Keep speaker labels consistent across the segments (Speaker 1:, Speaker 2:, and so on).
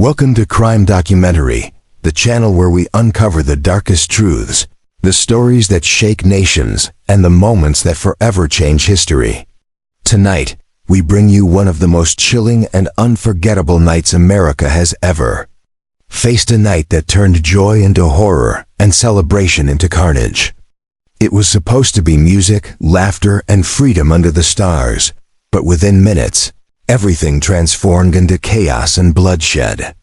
Speaker 1: Welcome to Crime Documentary, the channel where we uncover the darkest truths, the stories that shake nations, and the moments that forever change history. Tonight, we bring you one of the most chilling and unforgettable nights America has ever faced, a night that turned joy into horror and celebration into carnage. It was supposed to be music, laughter, and freedom under the stars, but within minutes, everything transformed into chaos and bloodshed.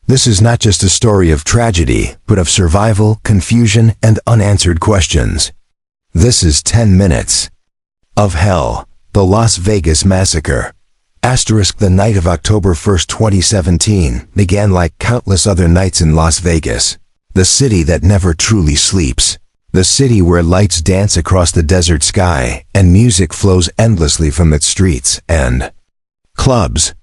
Speaker 1: This is not just a story of tragedy, but of survival, confusion, and unanswered questions. This is 10 Minutes of Hell, the Las Vegas Massacre. The night of October 1, 2017, began like countless other nights in Las Vegas, the city that never truly sleeps. The city where lights dance across the desert sky and music flows endlessly from its streets and clubs.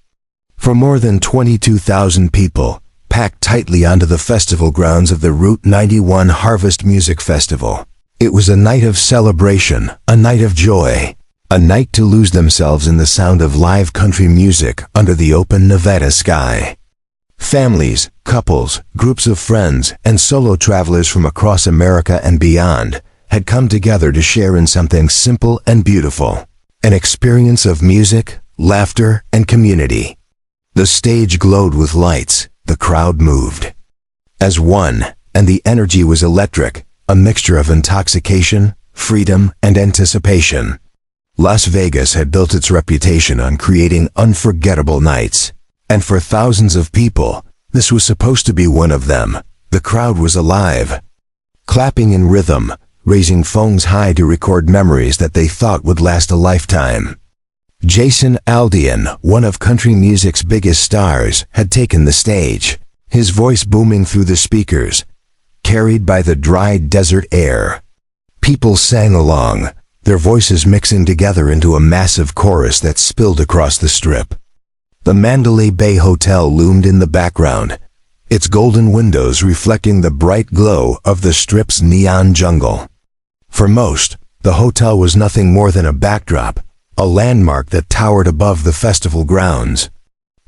Speaker 1: For more than 22,000 people, packed tightly onto the festival grounds of the Route 91 Harvest Music Festival. It was a night of celebration, a night of joy, a night to lose themselves in the sound of live country music under the open Nevada sky. Families, couples, groups of friends, and solo travelers from across America and beyond had come together to share in something simple and beautiful, an experience of music, laughter, and community. The stage glowed with lights, the crowd moved as one, and the energy was electric, a mixture of intoxication, freedom, and anticipation. Las Vegas had built its reputation on creating unforgettable nights, and for thousands of people, this was supposed to be one of them. The crowd was alive, clapping in rhythm, raising phones high to record memories that they thought would last a lifetime. Jason Aldean, one of country music's biggest stars, had taken the stage, his voice booming through the speakers, carried by the dry desert air. People sang along, their voices mixing together into a massive chorus that spilled across the Strip. The Mandalay Bay Hotel loomed in the background, its golden windows reflecting the bright glow of the Strip's neon jungle. For most, the hotel was nothing more than a backdrop, a landmark that towered above the festival grounds.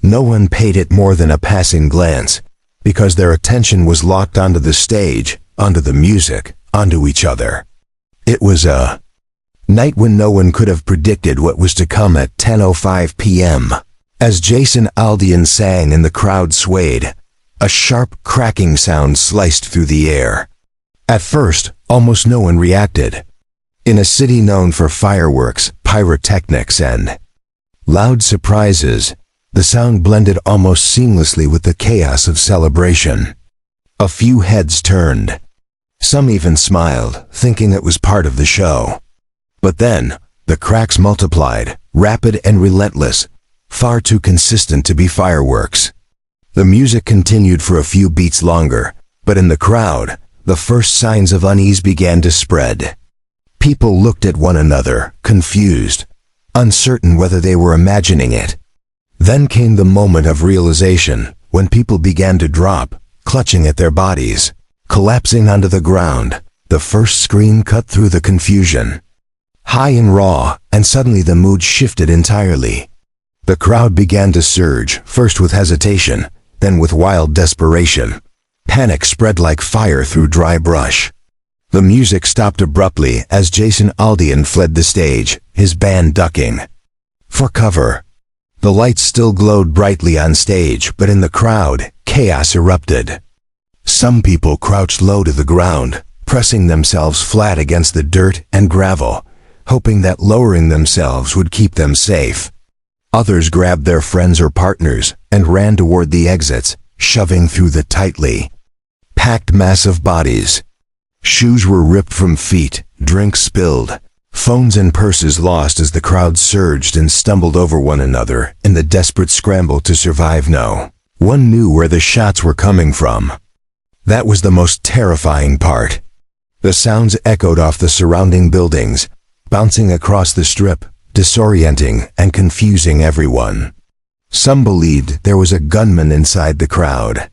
Speaker 1: No one paid it more than a passing glance, because their attention was locked onto the stage, onto the music, onto each other. It was a night when no one could have predicted what was to come at 10:05 p.m. As Jason Aldean sang and the crowd swayed, a sharp cracking sound sliced through the air. At first, almost no one reacted. In a city known for fireworks, pyrotechnics, and loud surprises, the sound blended almost seamlessly with the chaos of celebration. A few heads turned. Some even smiled, thinking it was part of the show. But then, the cracks multiplied, rapid and relentless, far too consistent to be fireworks. The music continued for a few beats longer, but in the crowd, the first signs of unease began to spread. People looked at one another, confused, uncertain whether they were imagining it. Then came the moment of realization, when people began to drop, clutching at their bodies, collapsing onto the ground. The first scream cut through the confusion, high and raw, and suddenly the mood shifted entirely. The crowd began to surge, first with hesitation, then with wild desperation. Panic spread like fire through dry brush. The music stopped abruptly as Jason Aldean fled the stage, his band ducking for cover. The lights still glowed brightly on stage, but in the crowd, chaos erupted. Some people crouched low to the ground, pressing themselves flat against the dirt and gravel, hoping that lowering themselves would keep them safe. Others grabbed their friends or partners and ran toward the exits, shoving through the tightly packed mass of bodies. Shoes were ripped from feet, drinks spilled, phones and purses lost as the crowd surged and stumbled over one another in the desperate scramble to survive. No one knew where the shots were coming from. That was the most terrifying part. The sounds echoed off the surrounding buildings, bouncing across the Strip, disorienting and confusing everyone. Some believed there was a gunman inside the crowd.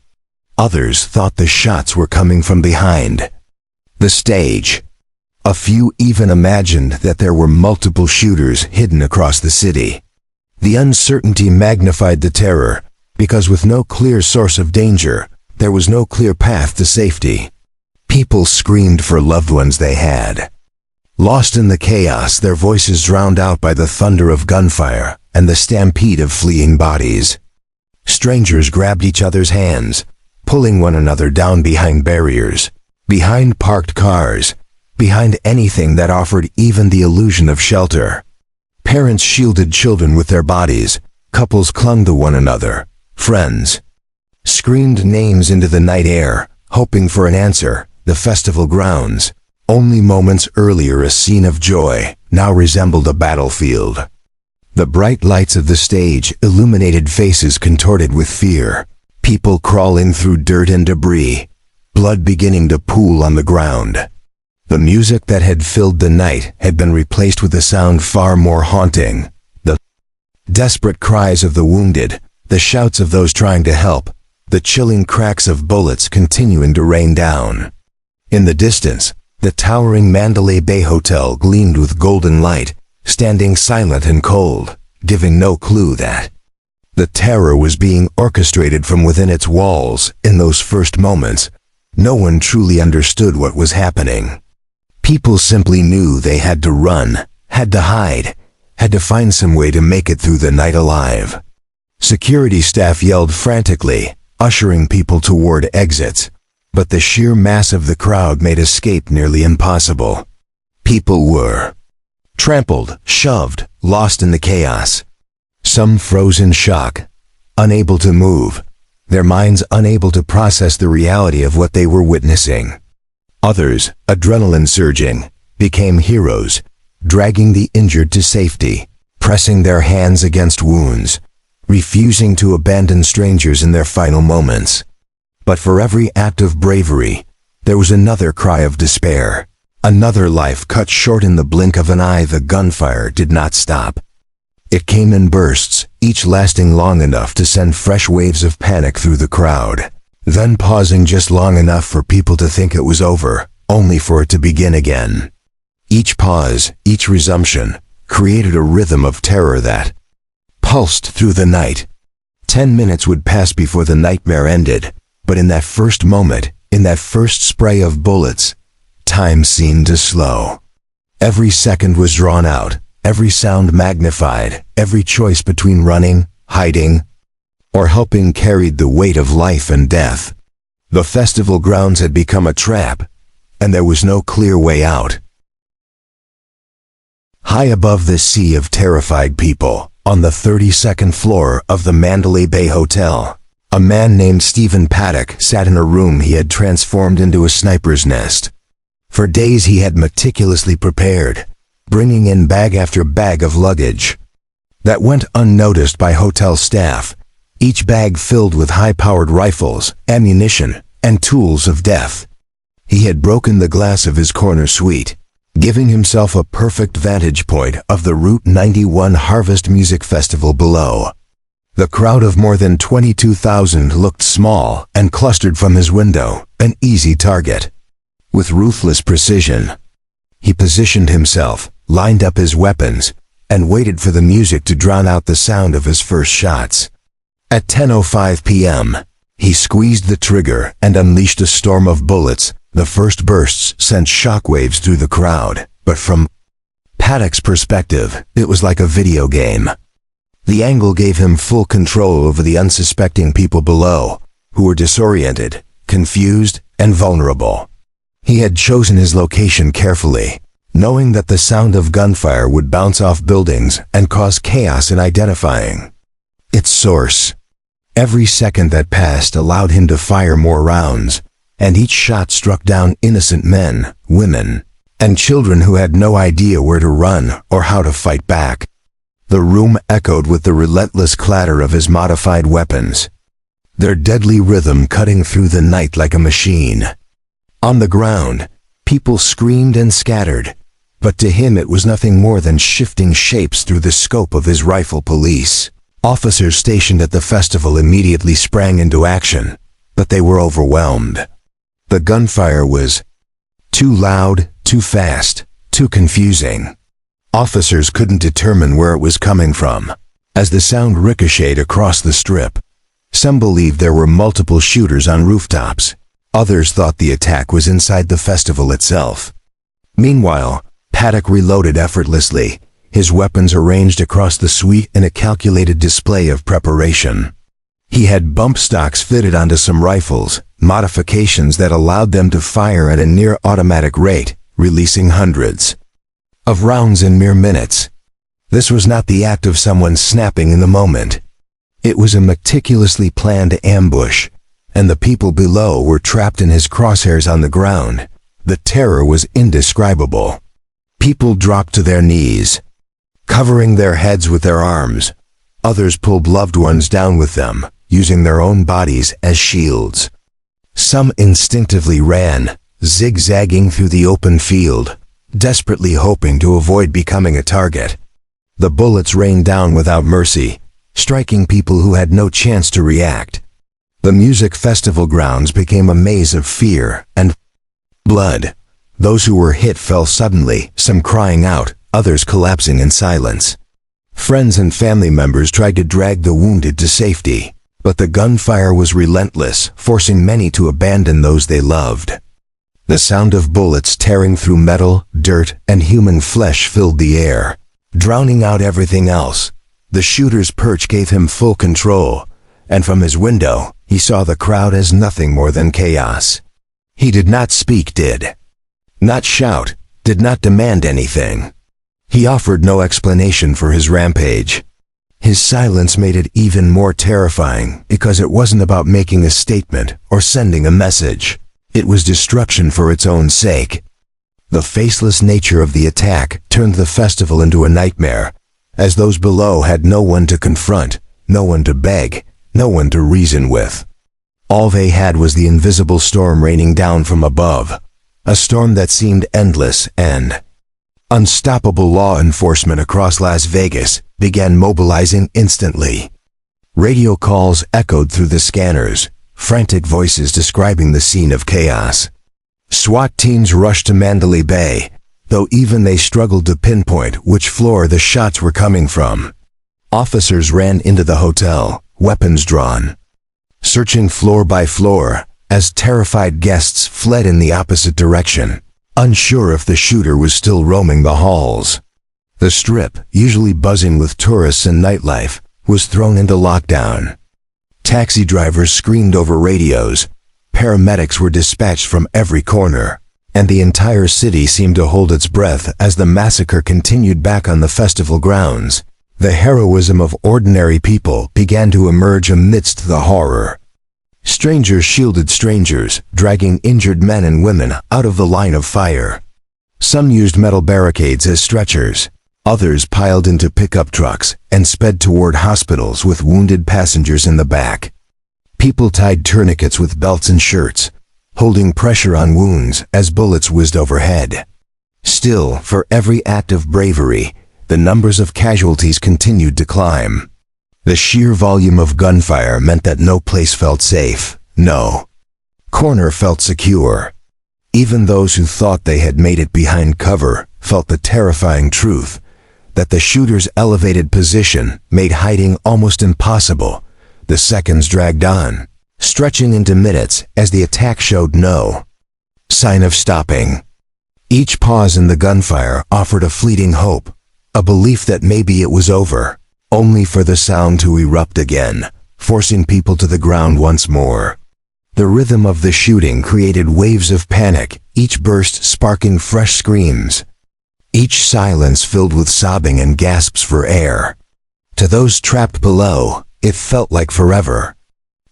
Speaker 1: Others thought the shots were coming from behind the stage. A few even imagined that there were multiple shooters hidden across the city. The uncertainty magnified the terror, because with no clear source of danger, there was no clear path to safety. People screamed for loved ones they had. Lost in the chaos, their voices drowned out by the thunder of gunfire and the stampede of fleeing bodies. Strangers grabbed each other's hands, pulling one another down behind barriers, behind parked cars, behind anything that offered even the illusion of shelter. Parents shielded children with their bodies, couples clung to one another, friends screamed names into the night air, hoping for an answer. The festival grounds, only moments earlier a scene of joy, now resembled a battlefield. The bright lights of the stage illuminated faces contorted with fear, people crawling through dirt and debris, blood beginning to pool on the ground. The music that had filled the night had been replaced with a sound far more haunting. The desperate cries of the wounded, the shouts of those trying to help, the chilling cracks of bullets continuing to rain down. In the distance, the towering Mandalay Bay Hotel gleamed with golden light, standing silent and cold, giving no clue that the terror was being orchestrated from within its walls. In those first moments, no one truly understood what was happening. People simply knew they had to run, had to hide, had to find some way to make it through the night alive. Security staff yelled frantically, ushering people toward exits, but the sheer mass of the crowd made escape nearly impossible. People were trampled, shoved, lost in the chaos. Some froze in shock, unable to move, their minds unable to process the reality of what they were witnessing. Others, adrenaline surging, became heroes, dragging the injured to safety, pressing their hands against wounds, refusing to abandon strangers in their final moments. But for every act of bravery, there was another cry of despair, another life cut short in the blink of an eye. The gunfire did not stop. It came in bursts, each lasting long enough to send fresh waves of panic through the crowd, then pausing just long enough for people to think it was over, only for it to begin again. Each pause, each resumption, created a rhythm of terror that pulsed through the night. 10 minutes would pass before the nightmare ended, but in that first moment, in that first spray of bullets, time seemed to slow. Every second was drawn out, every sound magnified, every choice between running, hiding, or helping carried the weight of life and death. The festival grounds had become a trap, and there was no clear way out. High above the sea of terrified people, on the 32nd floor of the Mandalay Bay Hotel, a man named Stephen Paddock sat in a room he had transformed into a sniper's nest. For days he had meticulously prepared, bringing in bag after bag of luggage that went unnoticed by hotel staff, each bag filled with high-powered rifles, ammunition, and tools of death. He had broken the glass of his corner suite, giving himself a perfect vantage point of the Route 91 Harvest Music Festival below. The crowd of more than 22,000 looked small and clustered from his window, an easy target. With ruthless precision, he positioned himself, lined up his weapons, and waited for the music to drown out the sound of his first shots. At 10:05 p.m., he squeezed the trigger and unleashed a storm of bullets. The first bursts sent shockwaves through the crowd, but from Paddock's perspective, it was like a video game. The angle gave him full control over the unsuspecting people below, who were disoriented, confused, and vulnerable. He had chosen his location carefully, knowing that the sound of gunfire would bounce off buildings and cause chaos in identifying its source. Every second that passed allowed him to fire more rounds, and each shot struck down innocent men, women, and children who had no idea where to run or how to fight back. The room echoed with the relentless clatter of his modified weapons, their deadly rhythm cutting through the night like a machine. On the ground, people screamed and scattered, but to him it was nothing more than shifting shapes through the scope of his rifle police. Officers stationed at the festival immediately sprang into action, but they were overwhelmed. The gunfire was too loud, too fast, too confusing. Officers couldn't determine where it was coming from. As the sound ricocheted across the strip, Some believed there were multiple shooters on rooftops. Others thought the attack was inside the festival itself. Meanwhile, Paddock reloaded effortlessly, his weapons arranged across the suite in a calculated display of preparation. He had bump stocks fitted onto some rifles, modifications that allowed them to fire at a near-automatic rate, releasing hundreds of rounds in mere minutes. This was not the act of someone snapping in the moment. It was a meticulously planned ambush, and the people below were trapped in his crosshairs on the ground. The terror was indescribable. People dropped to their knees, covering their heads with their arms. Others pulled loved ones down with them, using their own bodies as shields. Some instinctively ran, zigzagging through the open field, desperately hoping to avoid becoming a target. The bullets rained down without mercy, striking people who had no chance to react. The music festival grounds became a maze of fear and blood. Those who were hit fell suddenly, some crying out, others collapsing in silence. Friends and family members tried to drag the wounded to safety, but the gunfire was relentless, forcing many to abandon those they loved. The sound of bullets tearing through metal, dirt, and human flesh filled the air, drowning out everything else. The shooter's perch gave him full control, and from his window, he saw the crowd as nothing more than chaos. He did not speak, did not shout, did not demand anything. He offered no explanation for his rampage. His silence made it even more terrifying because it wasn't about making a statement or sending a message. It was destruction for its own sake. The faceless nature of the attack turned the festival into a nightmare, as those below had no one to confront, no one to beg, no one to reason with. All they had was the invisible storm raining down from above, a storm that seemed endless and unstoppable. Law enforcement across Las Vegas began mobilizing instantly. Radio calls echoed through the scanners, frantic voices describing the scene of chaos. SWAT teams rushed to Mandalay Bay, though even they struggled to pinpoint which floor the shots were coming from. Officers ran into the hotel, weapons drawn, searching floor by floor, as terrified guests fled in the opposite direction, unsure if the shooter was still roaming the halls. The Strip, usually buzzing with tourists and nightlife, was thrown into lockdown. Taxi drivers screamed over radios, paramedics were dispatched from every corner, and the entire city seemed to hold its breath as the massacre continued back on the festival grounds. The heroism of ordinary people began to emerge amidst the horror. Strangers shielded strangers, dragging injured men and women out of the line of fire. Some used metal barricades as stretchers. Others piled into pickup trucks and sped toward hospitals with wounded passengers in the back. People tied tourniquets with belts and shirts, holding pressure on wounds as bullets whizzed overhead. Still, for every act of bravery, the numbers of casualties continued to climb. The sheer volume of gunfire meant that no place felt safe, no corner felt secure. Even those who thought they had made it behind cover felt the terrifying truth that the shooter's elevated position made hiding almost impossible. The seconds dragged on, stretching into minutes as the attack showed no sign of stopping. Each pause in the gunfire offered a fleeting hope, a belief that maybe it was over, only for the sound to erupt again, forcing people to the ground once more. The rhythm of the shooting created waves of panic, each burst sparking fresh screams, each silence filled with sobbing and gasps for air. To those trapped below, it felt like forever.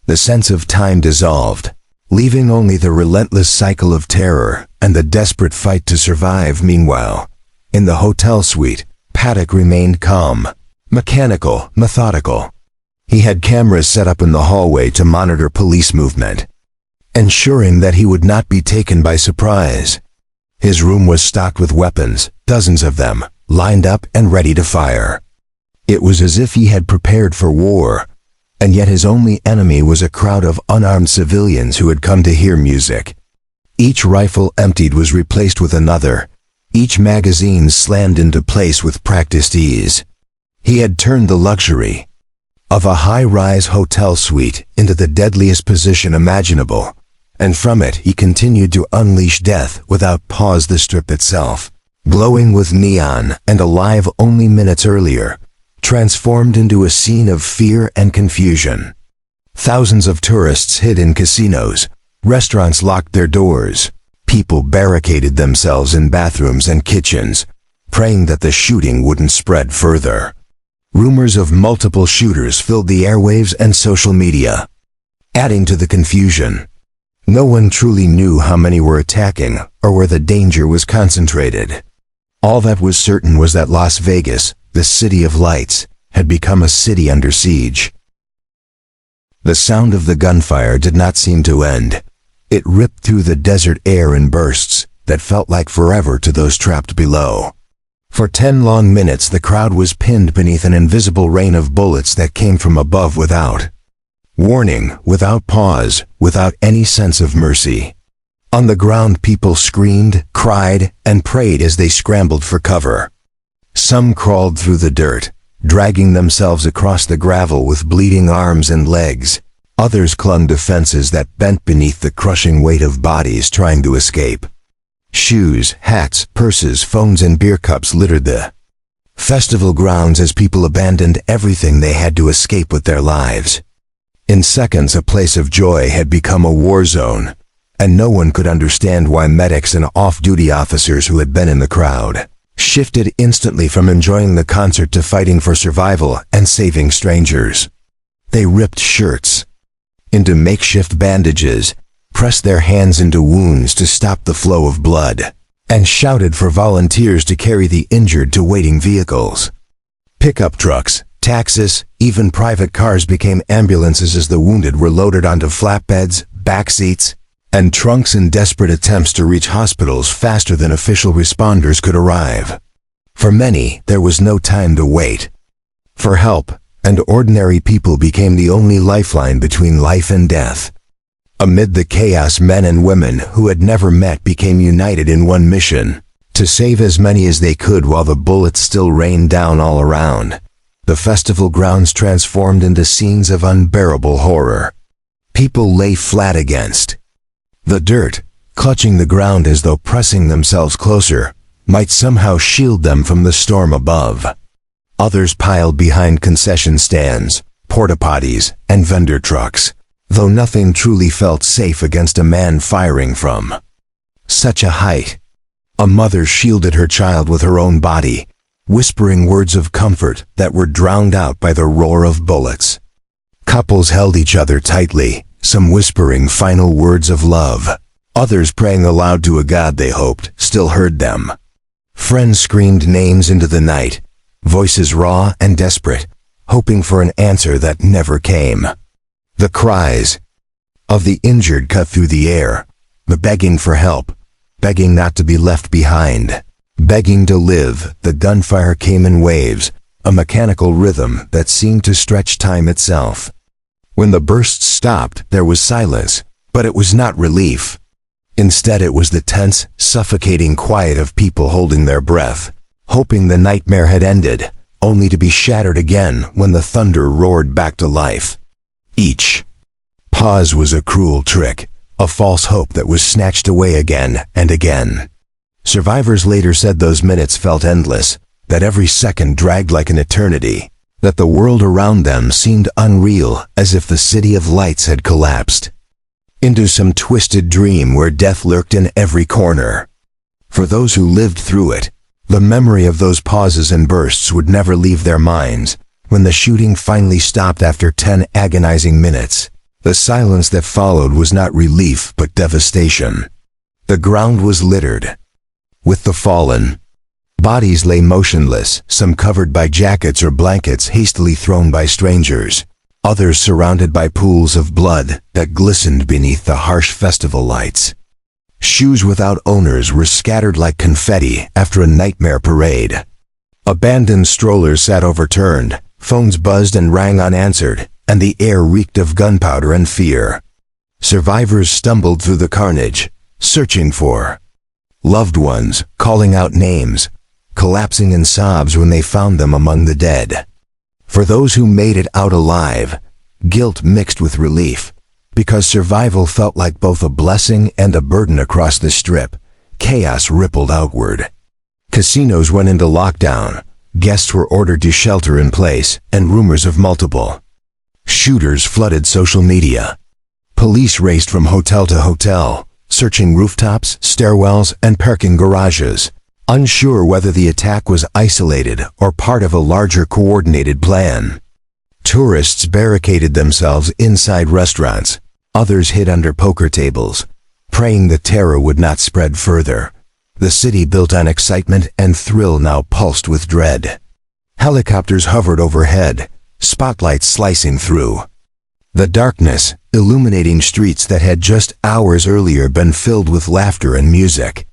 Speaker 1: The sense of time dissolved, leaving only the relentless cycle of terror and the desperate fight to survive. Meanwhile, in the hotel suite, Paddock remained calm, mechanical, methodical. He had cameras set up in the hallway to monitor police movement, ensuring that he would not be taken by surprise. His room was stocked with weapons, dozens of them, lined up and ready to fire. It was as if he had prepared for war, and yet his only enemy was a crowd of unarmed civilians who had come to hear music. Each rifle emptied was replaced with another, each magazine slammed into place with practiced ease. He had turned the luxury of a high-rise hotel suite into the deadliest position imaginable, and from it he continued to unleash death without pause. The Strip itself, glowing with neon and alive only minutes earlier, transformed into a scene of fear and confusion. Thousands of tourists hid in casinos, restaurants locked their doors, people barricaded themselves in bathrooms and kitchens, praying that the shooting wouldn't spread further. Rumors of multiple shooters filled the airwaves and social media, adding to the confusion. No one truly knew how many were attacking or where the danger was concentrated. All that was certain was that Las Vegas, the city of lights, had become a city under siege. The sound of the gunfire did not seem to end. It ripped through the desert air in bursts that felt like forever to those trapped below. For 10 long minutes the crowd was pinned beneath an invisible rain of bullets that came from above without warning, without pause, without any sense of mercy. On the ground people screamed, cried, and prayed as they scrambled for cover. Some crawled through the dirt, dragging themselves across the gravel with bleeding arms and legs. Others clung to fences that bent beneath the crushing weight of bodies trying to escape. Shoes, hats, purses, phones, and beer cups littered the festival grounds as people abandoned everything they had to escape with their lives. In seconds, a place of joy had become a war zone, and no one could understand why medics and off-duty officers who had been in the crowd shifted instantly from enjoying the concert to fighting for survival and saving strangers. They ripped shirts into makeshift bandages, pressed their hands into wounds to stop the flow of blood, and shouted for volunteers to carry the injured to waiting vehicles. Pickup trucks, taxis, even private cars became ambulances as the wounded were loaded onto flatbeds, back seats, and trunks in desperate attempts to reach hospitals faster than official responders could arrive. For many, there was no time to wait for help, and ordinary people became the only lifeline between life and death. Amid the chaos, men and women who had never met became united in one mission: to save as many as they could while the bullets still rained down all around. The festival grounds transformed into scenes of unbearable horror. People lay flat against the dirt, clutching the ground as though pressing themselves closer might somehow shield them from the storm above. Others piled behind concession stands, porta-potties, and vendor trucks, though nothing truly felt safe against a man firing from such a height. A mother shielded her child with her own body, whispering words of comfort that were drowned out by the roar of bullets. Couples held each other tightly, some whispering final words of love, others praying aloud to a God they hoped still heard them. Friends screamed names into the night, voices raw and desperate, hoping for an answer that never came. The cries of the injured cut through the air, the begging for help, begging not to be left behind, begging to live. The gunfire came in waves, a mechanical rhythm that seemed to stretch time itself. When the bursts stopped, there was silence, but it was not relief. Instead, it was the tense, suffocating quiet of people holding their breath, hoping the nightmare had ended, only to be shattered again when the thunder roared back to life. Each pause was a cruel trick, a false hope that was snatched away again and again. Survivors later said those minutes felt endless, that every second dragged like an eternity, that the world around them seemed unreal, as if the city of lights had collapsed into some twisted dream where death lurked in every corner. For those who lived through it, the memory of those pauses and bursts would never leave their minds. When the shooting finally stopped after 10 agonizing minutes, the silence that followed was not relief but devastation. The ground was littered with the fallen. Bodies lay motionless, some covered by jackets or blankets hastily thrown by strangers, others surrounded by pools of blood that glistened beneath the harsh festival lights. Shoes without owners were scattered like confetti after a nightmare parade. Abandoned strollers sat overturned, phones buzzed and rang unanswered, and the air reeked of gunpowder and fear. Survivors stumbled through the carnage, searching for loved ones, calling out names, collapsing in sobs when they found them among the dead. For those who made it out alive, guilt mixed with relief. Because survival felt like both a blessing and a burden across the Strip, chaos rippled outward. Casinos went into lockdown, guests were ordered to shelter in place, and rumors of multiple shooters flooded social media. Police raced from hotel to hotel, searching rooftops, stairwells, and parking garages, unsure whether the attack was isolated or part of a larger coordinated plan. Tourists barricaded themselves inside restaurants, others hid under poker tables, praying the terror would not spread further. The city built on excitement and thrill now pulsed with dread. Helicopters hovered overhead, spotlights slicing through the darkness, illuminating streets that had just hours earlier been filled with laughter and music.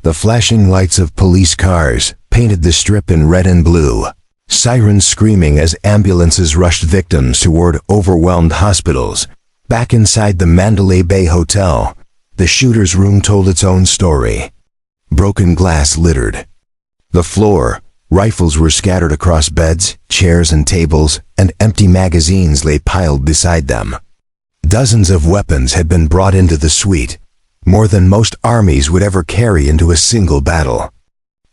Speaker 1: The flashing lights of police cars painted the Strip in red and blue, sirens screaming as ambulances rushed victims toward overwhelmed hospitals. Back inside the Mandalay Bay Hotel, the shooter's room told its own story. Broken glass littered the floor, rifles were scattered across beds, chairs, and tables, and empty magazines lay piled beside them. Dozens of weapons had been brought into the suite, more than most armies would ever carry into a single battle.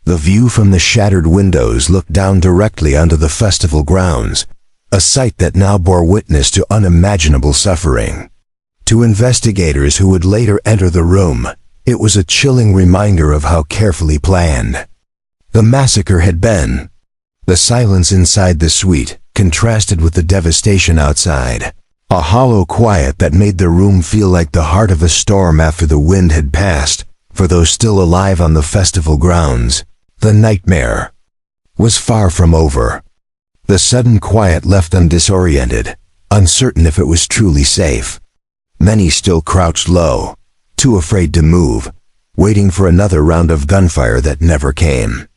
Speaker 1: The view from the shattered windows looked down directly onto the festival grounds, a sight that now bore witness to unimaginable suffering. To investigators who would later enter the room, it was a chilling reminder of how carefully planned the massacre had been. The silence inside the suite contrasted with the devastation outside, a hollow quiet that made the room feel like the heart of a storm after the wind had passed. For those still alive on the festival grounds, the nightmare was far from over. The sudden quiet left them disoriented, uncertain if it was truly safe. Many still crouched low, too afraid to move, waiting for another round of gunfire that never came.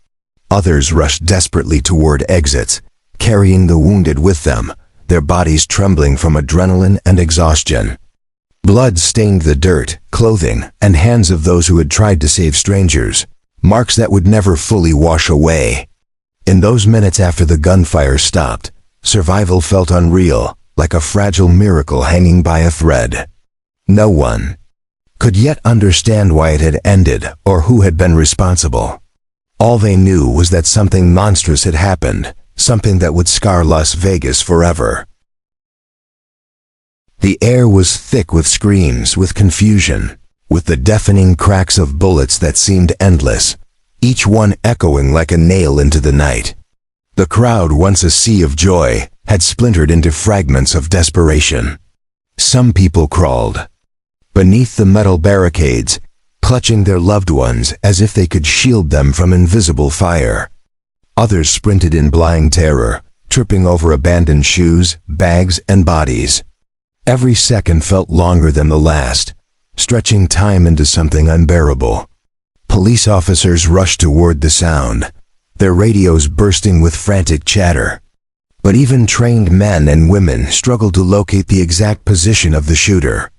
Speaker 1: Others rushed desperately toward exits, carrying the wounded with them, their bodies trembling from adrenaline and exhaustion. Blood stained the dirt, clothing, and hands of those who had tried to save strangers, marks that would never fully wash away. In those minutes after the gunfire stopped, survival felt unreal, like a fragile miracle hanging by a thread. No one could yet understand why it had ended or who had been responsible. All they knew was that something monstrous had happened, something that would scar Las Vegas forever. The air was thick with screams, with confusion, with the deafening cracks of bullets that seemed endless, each one echoing like a nail into the night. The crowd, once a sea of joy, had splintered into fragments of desperation. Some people crawled beneath the metal barricades, clutching their loved ones as if they could shield them from invisible fire. Others sprinted in blind terror, tripping over abandoned shoes, bags, and bodies. Every second felt longer than the last, stretching time into something unbearable. Police officers rushed toward the sound, their radios bursting with frantic chatter. But even trained men and women struggled to locate the exact position of the shooter.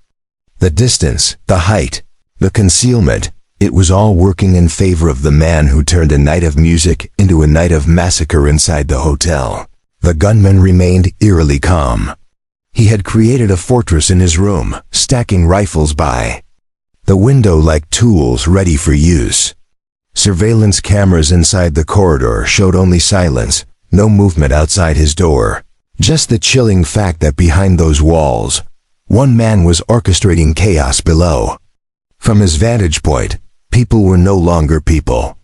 Speaker 1: The distance, the height, the concealment, it was all working in favor of the man who turned a night of music into a night of massacre inside the hotel. The gunman remained eerily calm. He had created a fortress in his room, stacking rifles by the window like tools ready for use. Surveillance cameras inside the corridor showed only silence, no movement outside his door. Just the chilling fact that behind those walls, one man was orchestrating chaos below. From his vantage point, people were no longer people.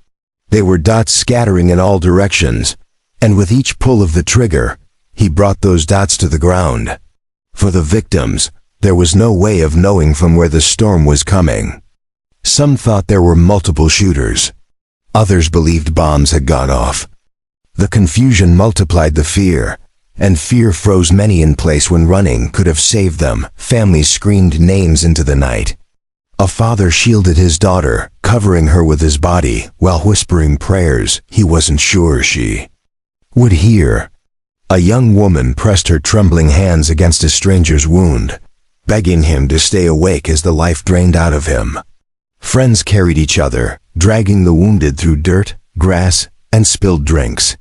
Speaker 1: They were dots scattering in all directions, and with each pull of the trigger, he brought those dots to the ground. For the victims, there was no way of knowing from where the storm was coming. Some thought there were multiple shooters. Others believed bombs had gone off. The confusion multiplied the fear, and fear froze many in place when running could have saved them. Families screamed names into the night. A father shielded his daughter, covering her with his body, while whispering prayers he wasn't sure she would hear. A young woman pressed her trembling hands against a stranger's wound, begging him to stay awake as the life drained out of him. Friends carried each other, dragging the wounded through dirt, grass, and spilled drinks.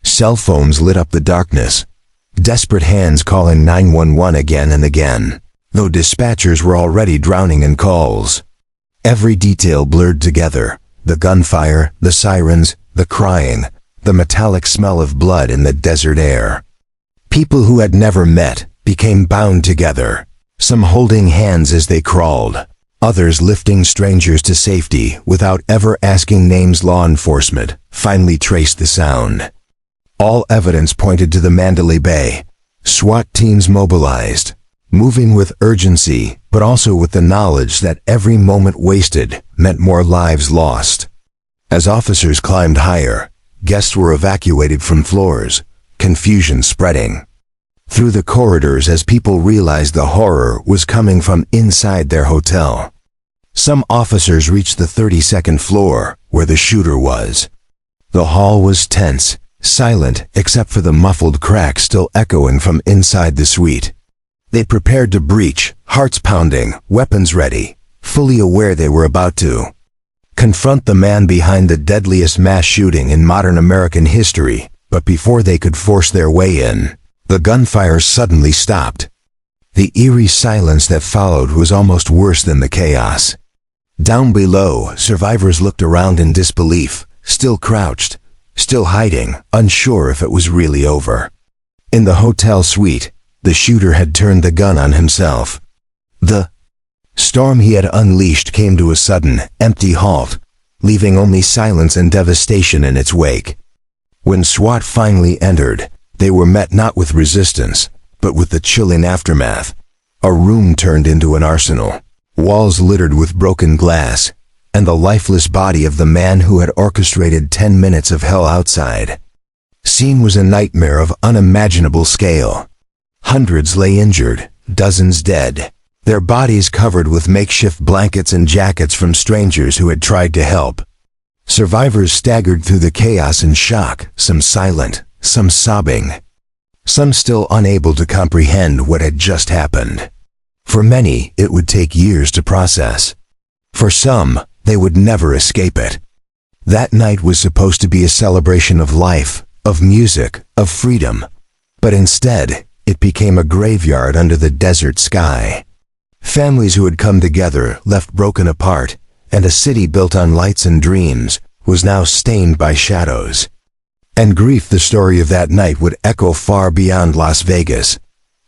Speaker 1: Cell phones lit up the darkness. Desperate hands calling 911 again and again, though dispatchers were already drowning in calls. Every detail blurred together: the gunfire, the sirens, the crying, the metallic smell of blood in the desert air. People who had never met became bound together, some holding hands as they crawled, others lifting strangers to safety without ever asking names. Law enforcement finally traced the sound. All evidence pointed to the Mandalay Bay. SWAT teams mobilized, moving with urgency, but also with the knowledge that every moment wasted meant more lives lost. As officers climbed higher, guests were evacuated from floors, confusion spreading through the corridors as people realized the horror was coming from inside their hotel. Some officers reached the 32nd floor, where the shooter was. The hall was tense, silent except for the muffled crack still echoing from inside the suite. They prepared to breach, hearts pounding, weapons ready, fully aware they were about to confront the man behind the deadliest mass shooting in modern American history. But before they could force their way in, the gunfire suddenly stopped. The eerie silence that followed was almost worse than the chaos. Down below, survivors looked around in disbelief, still crouched, still hiding, unsure if it was really over. In the hotel suite, the shooter had turned the gun on himself. The storm he had unleashed came to a sudden, empty halt, leaving only silence and devastation in its wake. When SWAT finally entered, they were met not with resistance, but with the chilling aftermath. A room turned into an arsenal, walls littered with broken glass, and the lifeless body of the man who had orchestrated 10 minutes of hell outside. Scene was a nightmare of unimaginable scale. Hundreds lay injured, dozens dead, their bodies covered with makeshift blankets and jackets from strangers who had tried to help. Survivors staggered through the chaos in shock, some silent, some sobbing, some still unable to comprehend what had just happened. For many, it would take years to process. For some, they would never escape it. That night was supposed to be a celebration of life, of music, of freedom. But instead, it became a graveyard under the desert sky. Families who had come together left broken apart, and a city built on lights and dreams was now stained by shadows. And grief, the story of that night, would echo far beyond Las Vegas.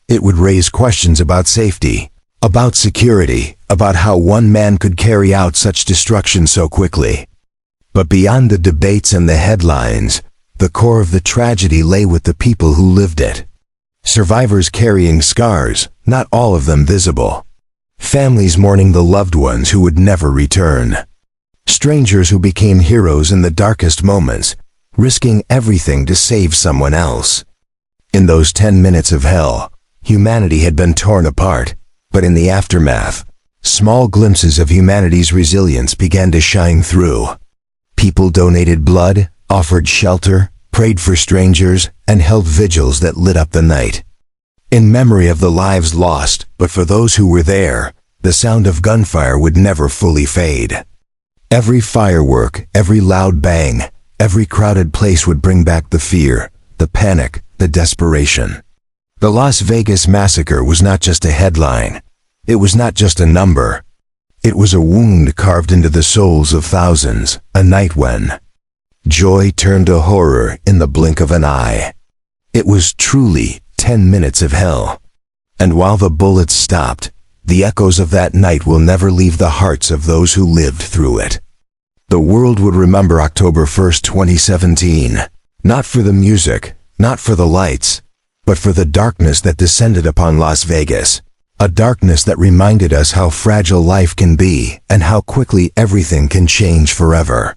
Speaker 1: It would raise questions about safety, about security, about how one man could carry out such destruction so quickly. But beyond the debates and the headlines, the core of the tragedy lay with the people who lived it. Survivors carrying scars, not all of them visible. Families mourning the loved ones who would never return. Strangers who became heroes in the darkest moments, risking everything to save someone else. In those 10 minutes of hell, humanity had been torn apart, but in the aftermath, small glimpses of humanity's resilience began to shine through. People donated blood, offered shelter, prayed for strangers, and held vigils that lit up the night. In memory of the lives lost, but for those who were there, the sound of gunfire would never fully fade. Every firework, every loud bang, every crowded place would bring back the fear, the panic, the desperation. The Las Vegas Massacre was not just a headline. It was not just a number. It was a wound carved into the souls of thousands, a night when joy turned to horror in the blink of an eye. It was truly 10 minutes of hell. And while the bullets stopped, the echoes of that night will never leave the hearts of those who lived through it. The world would remember October 1st, 2017, not for the music, not for the lights, but for the darkness that descended upon Las Vegas. A darkness that reminded us how fragile life can be and how quickly everything can change forever.